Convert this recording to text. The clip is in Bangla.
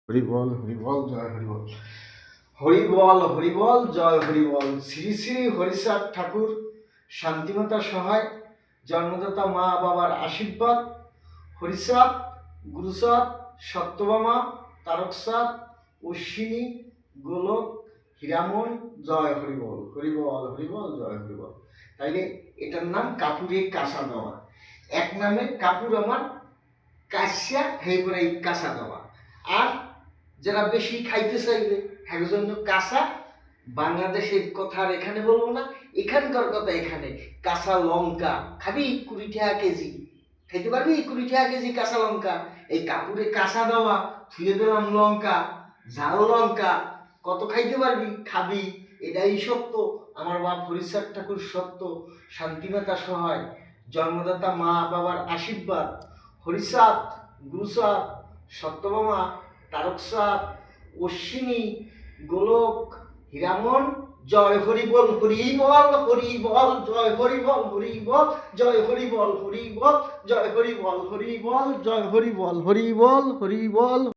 হরিবল হরিবল জয় হরিবল, হরিবল হরিবল জয় হরিবল। শ্রী শ্রী হরিচাঁদ ঠাকুর শান্তিমাতা সহায়, জন্মদাতা মা বাবার আশীর্বাদ, হরিচাঁদ, গুরুচাঁদ, সত্যভামা, তারকচাঁদ, অশ্বিনী, গোলক, হীরামন, জয় হরিবল, হরিবল হরিবল জয় হরিবল। তাইলে এটার নাম কাপুরে কাঁসা দেওয়া। এক নামে কাপুর আমার কাশিয়া হয়ে করে এই কাঁসা দেওয়া। আর যারা বেশি খাইতে চাইবে হ্যাঁ জন্য কাঁচা, বাংলাদেশের কথা আর এখানে বলবো না, এখানকার কথা এখানে। কাঁচা লঙ্কা খাবি 20 টাকা কেজি, খাইতে পারবি 20 টাকা কেজি কাঁচা লঙ্কা। এই কাপুরে কাঁচা দেওয়া, ধুয়ে দিলাম লঙ্কা, ঝাল লঙ্কা, কত খাইতে পারবি খাবি। এটাই সত্য। আমার বাপ হরিচাঁদ ঠাকুর সত্য, শান্তিমাতা সহায়, জন্মদাতা মা বাবার আশীর্বাদ, হরিচাঁদ, গুরুচাঁদ, সত্যভামা, তারকচাঁদ, অশ্বিনী, গোলক, হীরামন, জয় হরিবল হরিবল হরিবল জয় হরিবল হরিবল জয় হরিবল হরিবল জয় হরিবল হরিবল জয় হরিবল হরিবল হরিবল।